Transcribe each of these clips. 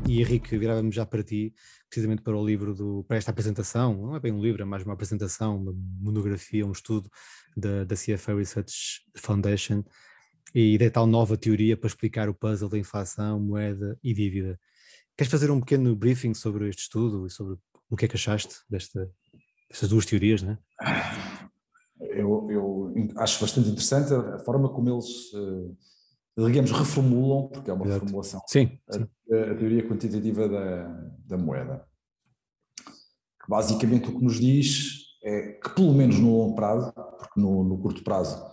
E Henrique, virávamos já para ti, precisamente para o livro para esta apresentação, não é bem um livro, é mais uma apresentação, uma monografia, um estudo da CFA Research Foundation e da tal nova teoria para explicar o puzzle da inflação, moeda e dívida. Queres fazer um pequeno briefing sobre este estudo e sobre o que é que achaste destas duas teorias, não é? Eu acho bastante interessante a forma como eles, digamos, reformulam, porque é uma Exato. reformulação, sim. A teoria quantitativa da moeda. Que basicamente o que nos diz é que, pelo menos no longo prazo, porque no curto prazo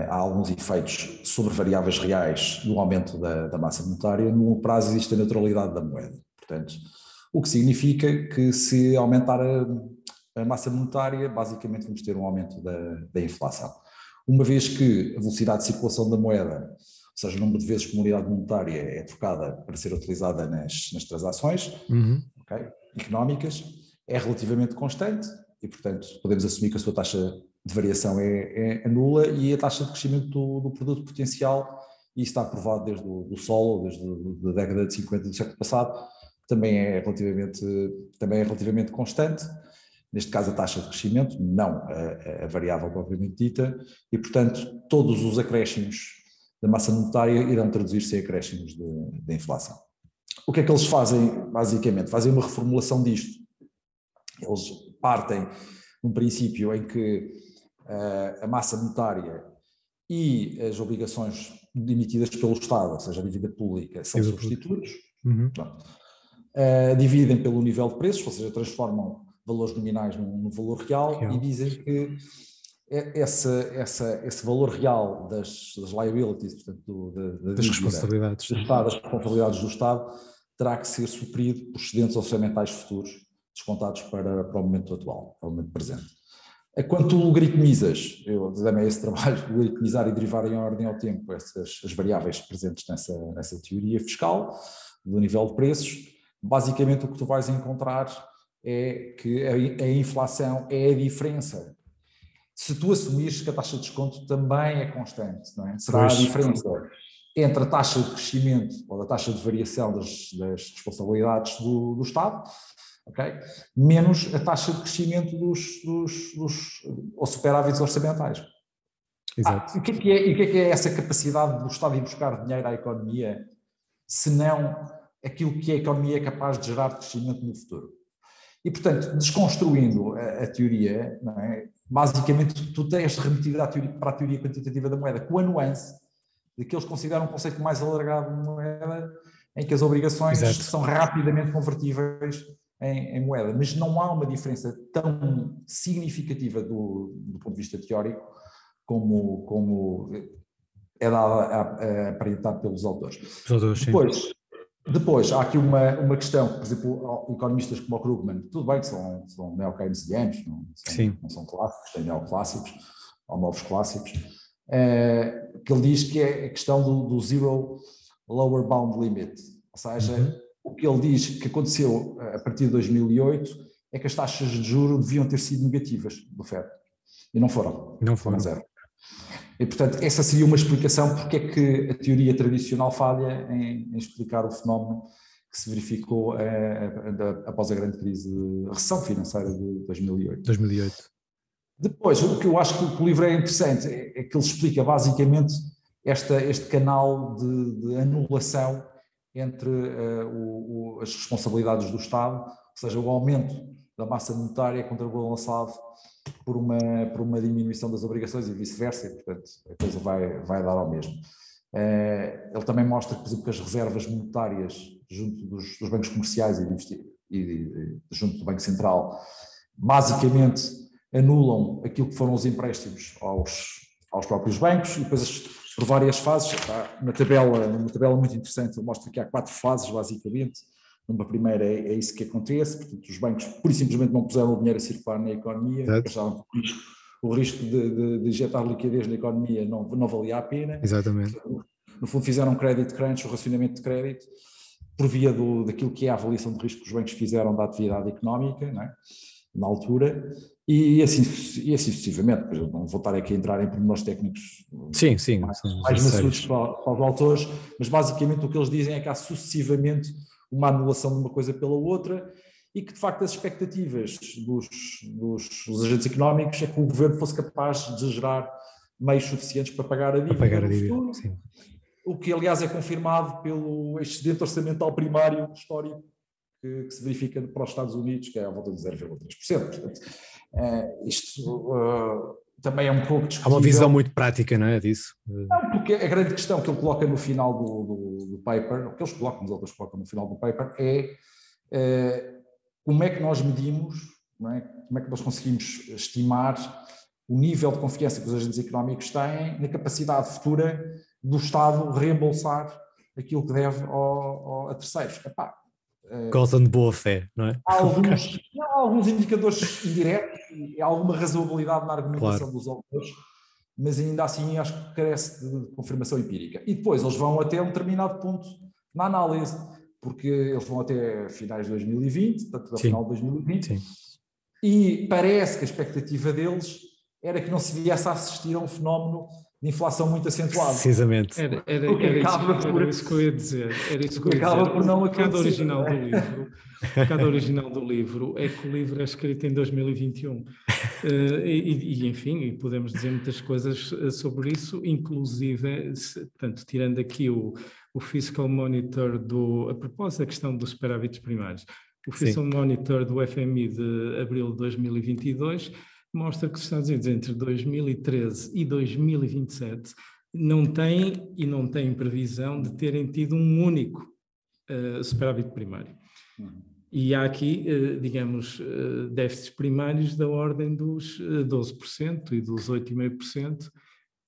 há alguns efeitos sobre variáveis reais no aumento da massa monetária, no longo prazo existe a neutralidade da moeda. Portanto, o que significa que se aumentar a massa monetária, basicamente vamos ter um aumento da inflação. Uma vez que a velocidade de circulação da moeda, ou seja, o número de vezes que uma unidade monetária é trocada para ser utilizada nas transações económicas, é relativamente constante e, portanto, podemos assumir que a sua taxa de variação é nula e a taxa de crescimento do produto potencial, e isso está provado desde o Sol, desde a década de 50 do século passado, também é relativamente constante. Neste caso a taxa de crescimento, não a variável propriamente dita, e portanto todos os acréscimos da massa monetária irão traduzir-se em acréscimos da inflação. O que é que eles fazem basicamente? Fazem uma reformulação disto. Eles partem num princípio em que a massa monetária e as obrigações emitidas pelo Estado, ou seja, a dívida pública, são substitutos. Dividem pelo nível de preços, ou seja, transformam valores nominais no valor real. E dizem que esse valor real das liabilities, portanto, das responsabilidades do Estado, das responsabilidades do Estado, terá que ser suprido por excedentes orçamentais futuros descontados para o momento atual, para o momento presente. Quando tu logaritmizas, eu dei-me esse trabalho, logaritmizar e derivar em ordem ao tempo as variáveis presentes nessa teoria fiscal do nível de preços, basicamente o que tu vais encontrar é que a inflação é a diferença. Se tu assumires que a taxa de desconto também é constante, não é? Será a diferença entre a taxa de crescimento ou a taxa de variação das responsabilidades do Estado, menos a taxa de crescimento dos superávites orçamentais. Exato. O que é essa capacidade do Estado de ir buscar dinheiro à economia, se não aquilo que a economia é capaz de gerar de crescimento no futuro? E, portanto, desconstruindo a teoria, não é? Basicamente tu tens remetido para a teoria quantitativa da moeda, com a nuance de que eles consideram um conceito mais alargado de moeda, em que as obrigações são rapidamente convertíveis em moeda, mas não há uma diferença tão significativa do ponto de vista teórico como é dada a aparentar pelos autores. Depois, há aqui uma questão, por exemplo, economistas como o Krugman, tudo bem que são neo-keynesianos, não são clássicos, têm neoclássicos ou novos clássicos, que ele diz que é a questão do zero lower bound limit, ou seja, o que ele diz que aconteceu a partir de 2008 é que as taxas de juros deviam ter sido negativas do FED, e não foram. Foram zero. E, portanto, essa seria uma explicação porque é que a teoria tradicional falha em explicar o fenómeno que se verificou após a grande crise de recessão financeira de 2008. Depois, o que eu acho que o livro é interessante é que ele explica basicamente este canal de anulação entre as responsabilidades do Estado, ou seja, o aumento da massa monetária é contrabalançado por uma diminuição das obrigações e vice-versa, e, portanto, a coisa vai dar ao mesmo. Ele também mostra, por exemplo, que as reservas monetárias junto dos bancos comerciais e junto do Banco Central basicamente anulam aquilo que foram os empréstimos aos próprios bancos, e depois por várias fases, uma tabela muito interessante, ele mostra que há 4 fases basicamente. Numa primeira é isso que acontece, portanto os bancos pura e simplesmente não puseram o dinheiro a circular na economia, achavam que o risco de injetar liquidez na economia não valia a pena. Exatamente. No fundo fizeram um credit crunch, o racionamento de crédito, por via daquilo que é a avaliação de risco que os bancos fizeram da atividade económica, não é? na altura, e assim sucessivamente. Não vou estar aqui a entrar em pormenores técnicos sim, mais maçudos para os autores, mas basicamente o que eles dizem é que há sucessivamente uma anulação de uma coisa pela outra, e que de facto as expectativas dos agentes económicos é que o governo fosse capaz de gerar meios suficientes para pagar a dívida no futuro, sim. O que aliás é confirmado pelo excedente orçamental primário histórico que se verifica para os Estados Unidos, que é à volta de 0,3%. Portanto, isto também é um pouco discutível. Há uma visão muito prática, não é, disso? Não, porque a grande questão que ele coloca no final do paper, o que eles colocam, os autores colocam no final do paper, é como é que nós medimos, não é? Como é que nós conseguimos estimar o nível de confiança que os agentes económicos têm na capacidade futura do Estado reembolsar aquilo que deve a terceiros. Gozam de boa fé, não é? Há alguns indicadores indiretos, há alguma razoabilidade na argumentação dos autores, mas ainda assim acho que carece de confirmação empírica. E depois eles vão até um determinado ponto na análise, porque eles vão até finais de 2020, portanto, ao final de 2020, e parece que a expectativa deles era que não se viesse a assistir a um fenómeno de inflação muito acentuado. Precisamente. Era isso que eu ia dizer. Era isso que eu ia dizer. Por não o pecado original do livro é que o livro é escrito em 2021. Enfim, podemos dizer muitas coisas sobre isso, inclusive, portanto, tirando aqui o Fiscal Monitor a propósito da questão dos superávites primários. O Fiscal Monitor do FMI de abril de 2022 mostra que os Estados Unidos entre 2013 e 2027 não têm previsão de terem tido um único superávit primário. E há aqui, digamos, déficits primários da ordem dos 12% e dos 8,5%,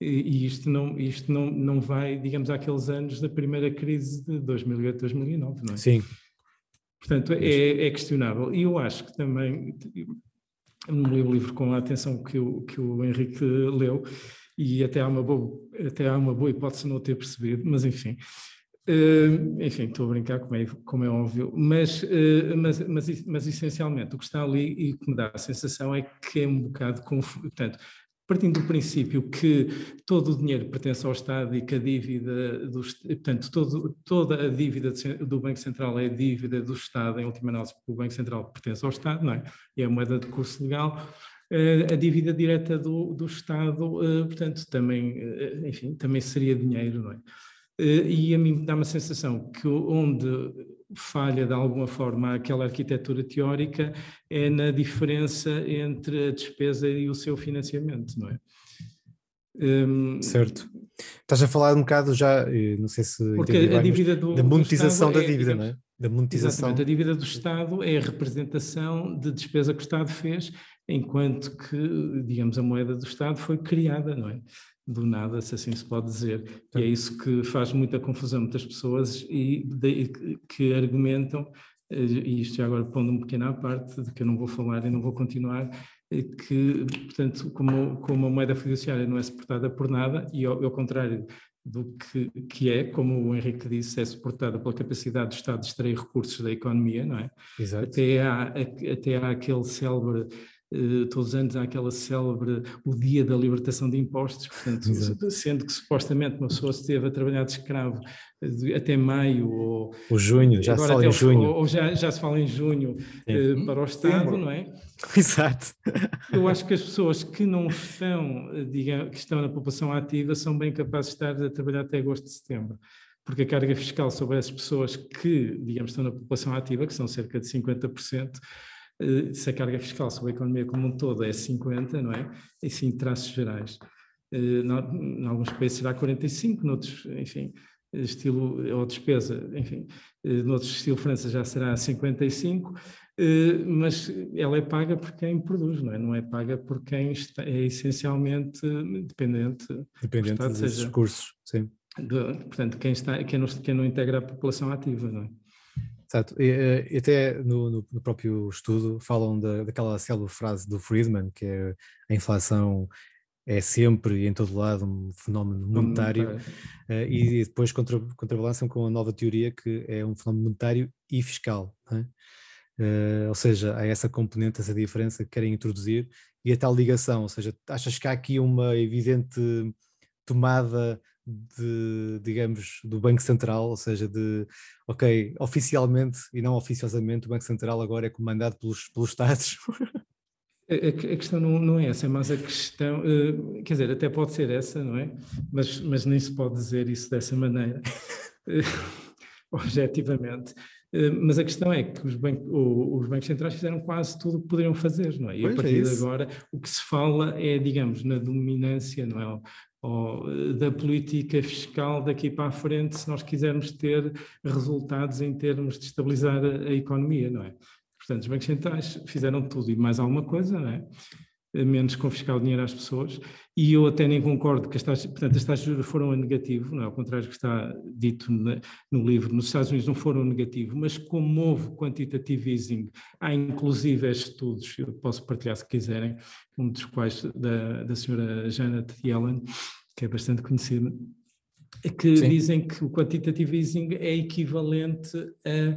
e isto não vai, digamos, àqueles anos da primeira crise de 2008, 2009, não é? Sim. Portanto, é questionável. E eu acho que também... Eu não li o livro com a atenção que o Henrique leu, e até há uma boa hipótese de não ter percebido, mas enfim. Enfim, estou a brincar, como é óbvio, mas essencialmente o que está ali e que me dá a sensação é que é um bocado confuso. Portanto, partindo do princípio que todo o dinheiro pertence ao Estado e que a dívida portanto, toda a dívida do Banco Central é a dívida do Estado, em última análise, porque o Banco Central pertence ao Estado, não é? E é a moeda de curso legal. A dívida direta do Estado, portanto, também, enfim, também seria dinheiro, não é? E a mim dá uma sensação que onde falha de alguma forma aquela arquitetura teórica é na diferença entre a despesa e o seu financiamento, não é? Certo. Estás a falar um bocado já, não sei se porque a dívida da monetização da dívida, não é? Da monetização. Exatamente, a dívida do Estado é a representação de despesa que o Estado fez, enquanto que, digamos, a moeda do Estado foi criada, não é? Do nada, se assim se pode dizer. E é isso que faz muita confusão a muitas pessoas e que argumentam, e isto já agora pondo um pequeno à parte, de que eu não vou falar e não vou continuar, que, portanto, como a moeda fiduciária não é suportada por nada, e ao contrário do que é, como o Henrique disse, é suportada pela capacidade do Estado de extrair recursos da economia, não é? Exato. Até há aquele célebre... todos os anos há aquela célebre o dia da libertação de impostos, portanto, sendo que supostamente uma pessoa esteve a trabalhar de escravo até maio ou junho, já se fala em junho. Ou já se fala em junho para o Estado, não é? Exato. Eu acho que as pessoas que não estão, digamos, que estão na população ativa são bem capazes de estar a trabalhar até agosto de setembro, porque a carga fiscal sobre essas pessoas que, digamos, estão na população ativa, que são cerca de 50%, se a carga fiscal sobre a economia como um todo é 50%, não é? E sim, traços gerais. Em alguns países será 45%, noutros, enfim, estilo ou despesa, enfim, noutros estilo França já será 55%, mas ela é paga por quem produz, não é? Não é paga por quem é essencialmente dependente desses recursos, sim. Portanto, quem não integra a população ativa, não é? Exato, e até no próprio estudo falam daquela célebre frase do Friedman, que é a inflação é sempre e em todo lado um fenómeno monetário, e depois contrabalançam com a nova teoria que é um fenómeno monetário e fiscal, não é? Ou seja, há essa componente, essa diferença que querem introduzir e a tal ligação, ou seja, achas que há aqui uma evidente tomada digamos, do Banco Central, ou seja, ok, oficialmente e não oficiosamente o Banco Central agora é comandado pelos Estados? A questão não é essa, mas a questão, quer dizer, até pode ser essa, não é? Mas nem se pode dizer isso dessa maneira, objetivamente. Mas a questão é que os bancos centrais fizeram quase tudo o que poderiam fazer, não é? E a partir de agora o que se fala é, digamos, na dominância, não é? Da política fiscal daqui para a frente, se nós quisermos ter resultados em termos de estabilizar a economia, não é? Portanto, os bancos centrais fizeram tudo e mais alguma coisa, não é? Menos confiscar o dinheiro às pessoas, e eu até nem concordo que as taxas de juros foram a negativo, não é? Ao contrário do que está dito no livro, nos Estados Unidos não foram a negativo, mas como houve quantitative easing, há inclusive estudos, eu posso partilhar se quiserem, um dos quais da senhora Janet Yellen, que é bastante conhecida, que Sim. dizem que o quantitative easing é equivalente a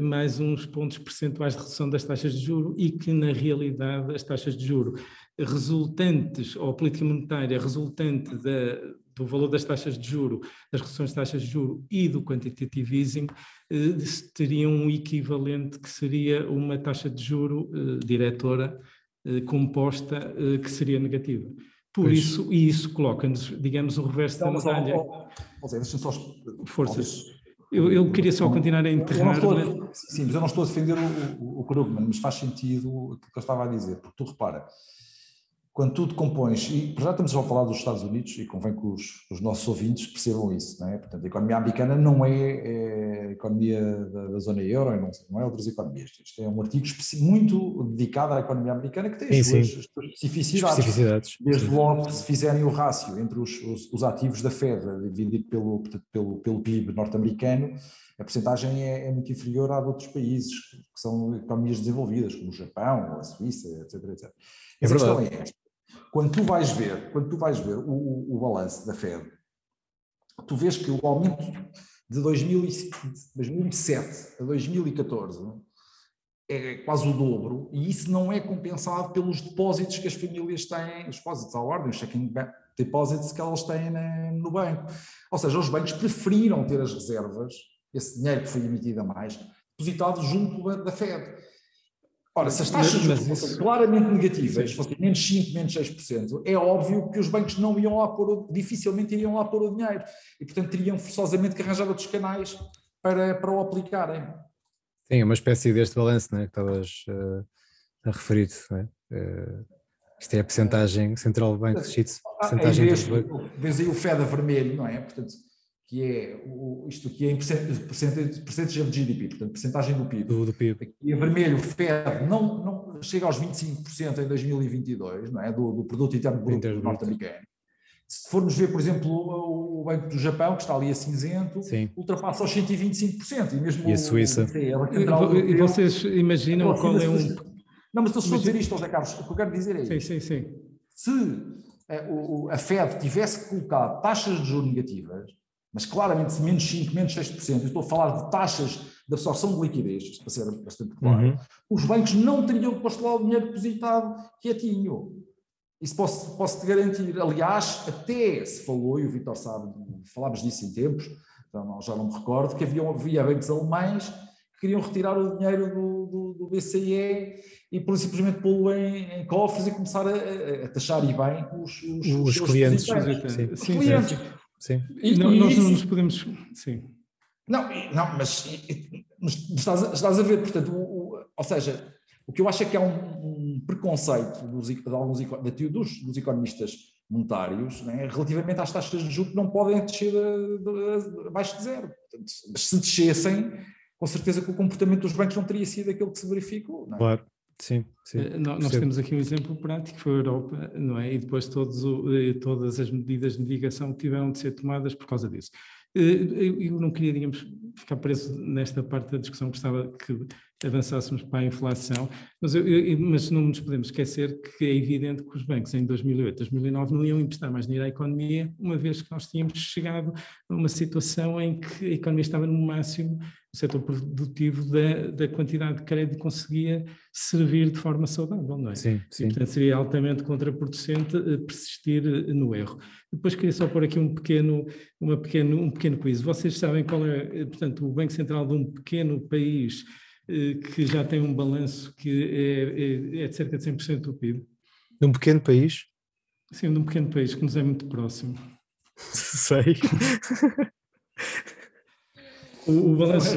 mais uns pontos percentuais de redução das taxas de juro e que, na realidade, as taxas de juro resultantes, ou a política monetária resultante do valor das taxas de juro, das reduções de taxas de juro e do quantitative easing, teriam um equivalente que seria uma taxa de juro diretora composta que seria negativa. Por isso, e isso coloca-nos, digamos, o reverso da medalha. Deixa-me só... Forças. Eu queria só continuar a enterrar... Sim, mas eu não estou a defender o Krugman, mas faz sentido o que eu estava a dizer, porque tu repara, quando tu te compões, e já estamos a falar dos Estados Unidos, e convém que os nossos ouvintes percebam isso, não é? Portanto, a economia americana não é a economia da zona euro, não é outras economias. Isto é um artigo muito dedicado à economia americana que tem as suas especificidades. Desde logo, se fizerem o rácio entre os ativos da Fed, dividido pelo PIB norte-americano, a percentagem é muito inferior à de outros países, que são economias desenvolvidas, como o Japão, a Suíça, etc. etc. Mas a questão é esta. Quando tu vais ver o balanço da Fed, tu vês que o aumento de 2007 a 2014 é quase o dobro, e isso não é compensado pelos depósitos que as famílias têm, os depósitos à ordem, os checking deposits que elas têm no banco. Ou seja, os bancos preferiram ter as reservas, esse dinheiro que foi emitido a mais, depositado junto da Fed. Ora, se as taxas de juros fossem claramente negativas, fossem menos 5%, menos 6%, é óbvio que os bancos não iam lá dificilmente iriam lá pôr o dinheiro e, portanto, teriam forçosamente que arranjar outros canais para o aplicarem. Sim, é uma espécie deste balanço, né, que estavas a referir, não é? Isto é a percentagem Central Bank Sheets, percentagem dos bancos. Vês aí o FED a vermelho, não é? Portanto, que é isto aqui é em percentagem de GDP, portanto, percentagem do PIB. Do PIB. Aqui em vermelho, o FED não chega aos 25% em 2022, não é? Do produto interno bruto norte-americano. Se formos ver, por exemplo, o Banco do Japão, que está ali a cinzento, ultrapassa os 125%. E a Suíça. E vocês imaginam qual é um... Não, mas estou a dizer isto, José Carlos, o que eu quero dizer é Sim. Se a Fed tivesse colocado taxas de juros negativas, mas claramente se menos 5%, menos 6%, eu estou a falar de taxas de absorção de liquidez, isto para ser bastante claro, os bancos não teriam posto lá o dinheiro depositado quietinho. Isso posso-te garantir. Aliás, até se falou, e o Vítor sabe, falámos disso em tempos, já não me recordo, que havia bancos alemães que queriam retirar o dinheiro do BCE e simplesmente pô-lo em cofres e começar a taxar e bem os clientes. Os clientes. Sim. Nós não nos podemos... Sim. Não, mas estás a ver, portanto, ou seja, o que eu acho é que há um preconceito dos economistas monetários, né, relativamente às taxas de juros que não podem descer abaixo de zero. Portanto, se descessem, com certeza que o comportamento dos bancos não teria sido aquele que se verificou. Não é? Claro. Sim. Nós temos aqui um exemplo prático, foi a Europa, não é? E depois todas as medidas de mitigação que tiveram de ser tomadas por causa disso. Eu não queria, digamos, ficar preso nesta parte da discussão, gostava que avançássemos para a inflação, mas não nos podemos esquecer que é evidente que os bancos em 2008, 2009 não iam emprestar mais dinheiro à economia, uma vez que nós tínhamos chegado a uma situação em que a economia estava no máximo, o setor produtivo da quantidade de crédito que conseguia servir de forma saudável, não é? Sim. E, portanto, seria altamente contraproducente persistir no erro. Depois queria só pôr aqui um pequeno quiz. Vocês sabem qual é, portanto, o Banco Central de um pequeno país que já tem um balanço que é de cerca de 100% do PIB? De um pequeno país? Sim, de um pequeno país que nos é muito próximo. Sei. O balanço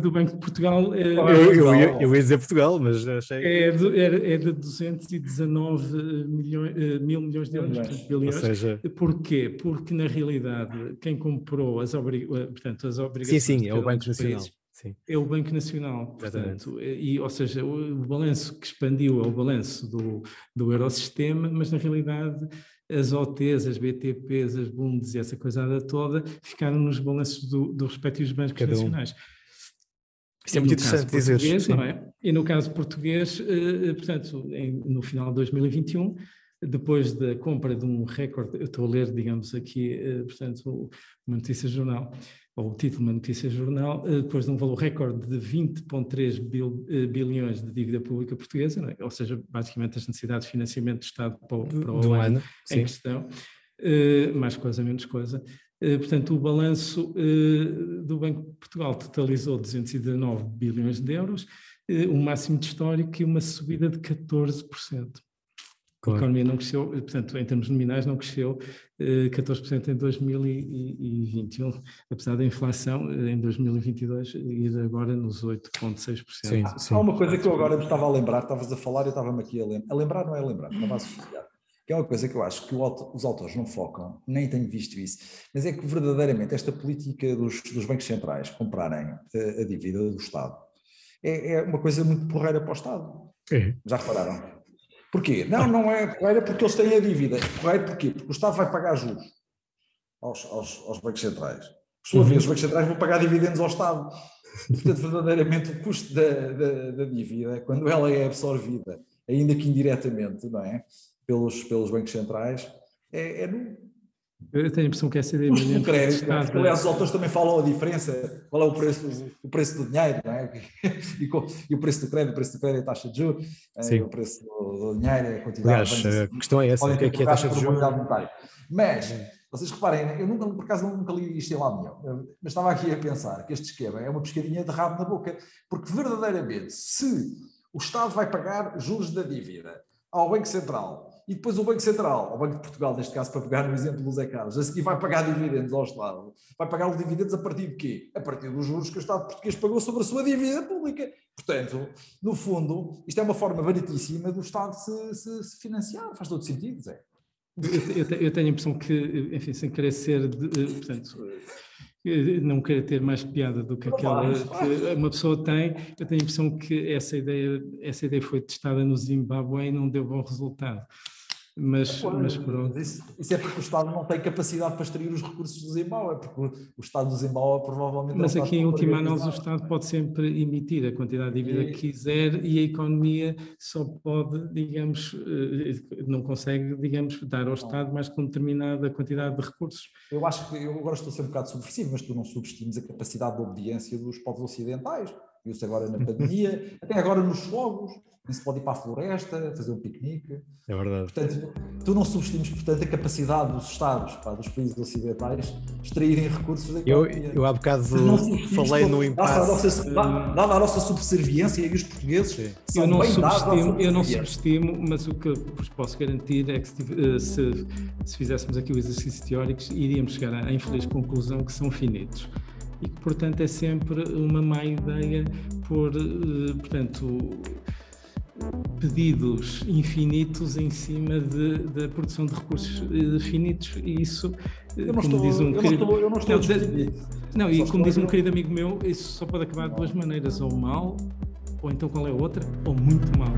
do Banco de Portugal... Eu ia dizer Portugal, mas achei... É de 219 mil milhões de euros, bilhões. Ou seja... Porquê? Porque, na realidade, quem comprou as obrigações... Sim, é o Banco Nacional. Sim. É o Banco Nacional, portanto, ou seja, o balanço que expandiu é o balanço do Eurosistema, mas na realidade as OTs, as BTPs, as Bundes e essa coisada toda ficaram nos balanços dos respectivos bancos nacionais. Isso é muito interessante dizer. Não é? E no caso português, portanto, no final de 2021, depois da compra de um recorde, eu estou a ler, digamos aqui, portanto, uma notícia jornal, ou o título de uma notícia jornal, depois de um valor recorde de 20,3 bilhões de dívida pública portuguesa, não é? Ou seja, basicamente as necessidades de financiamento do Estado para o ano em questão, mais coisa, menos coisa. Portanto, o balanço do Banco de Portugal totalizou 219 bilhões de euros, um máximo de histórico e uma subida de 14%. Claro. A economia não cresceu, portanto, em termos nominais não cresceu 14% em 2021, apesar da inflação em 2022 ir agora nos 8,6%. Sim. Há uma coisa que eu agora me estava a lembrar, estavas a falar e eu estava-me aqui a lembrar. A lembrar não é lembrar, não vai associar. Que é uma coisa que eu acho que os autores não focam, nem tenho visto isso, mas é que verdadeiramente esta política dos bancos centrais comprarem a dívida do Estado é uma coisa muito porreira para o Estado. Já repararam? Porquê? Não é porreira porque eles têm a dívida. Porreira porquê? Porque o Estado vai pagar juros aos bancos centrais. Por sua vez, os bancos centrais vão pagar dividendos ao Estado. Portanto, verdadeiramente, o custo da dívida, quando ela é absorvida, ainda que indiretamente, não é? Pelos bancos centrais, é nulo. Eu tenho a impressão que essa ideia do crédito, aliás, os autores também falam a diferença, qual é o preço do dinheiro, não é? E o preço do crédito é a taxa de juros, o preço do dinheiro é a quantidade. Aliás, a questão é essa, o que é a taxa de juros? Mas, vocês reparem, eu por acaso nunca li isto em lado nenhum, mas estava aqui a pensar que este esquema é uma pescadinha de rabo na boca, porque verdadeiramente, se o Estado vai pagar juros da dívida ao Banco Central, e depois o Banco Central, ao Banco de Portugal, neste caso, para pegar no exemplo do Zé Carlos, a seguir vai pagar dividendos ao Estado. Vai pagar os dividendos a partir de quê? A partir dos juros que o Estado português pagou sobre a sua dívida pública. Portanto, no fundo, isto é uma forma baratíssima do Estado se financiar. Faz todo sentido, Zé. Eu tenho a impressão que, enfim, sem querer ser, portanto, não querer ter mais piada do que aquela que uma pessoa tem, eu tenho a impressão que essa ideia foi testada no Zimbábue e não deu bom resultado. Mas pronto. Isso é porque o Estado não tem capacidade para extrair os recursos do Zimbábue, porque o Estado do Zimbábue provavelmente... Mas aqui, em última análise, o Estado pode sempre emitir a quantidade de dívida que quiser e a economia só pode, digamos, não consegue, digamos, dar ao Estado mais que uma determinada quantidade de recursos. Eu acho que, eu agora estou a ser um bocado subversivo, mas tu não subestimes a capacidade de obediência dos povos ocidentais. Viu-se agora na pandemia, até agora nos fogos, nem se pode ir para a floresta, fazer um piquenique. É verdade. Portanto, tu não subestimes, portanto, a capacidade dos Estados, dos países ocidentais, extraírem recursos da economia. Eu há bocado falei no impasse. Dada a nossa subserviência e os portugueses são bem dados à subserviência. Eu não subestimo, mas o que vos posso garantir é que se fizéssemos aqui o exercício teórico, iríamos chegar à infeliz conclusão que são finitos. E que, portanto, é sempre uma má ideia pôr, portanto, pedidos infinitos em cima da produção de recursos finitos, e isso, como diz um querido amigo meu, isso só pode acabar de duas maneiras, ou mal, ou então qual é a outra, ou muito mal.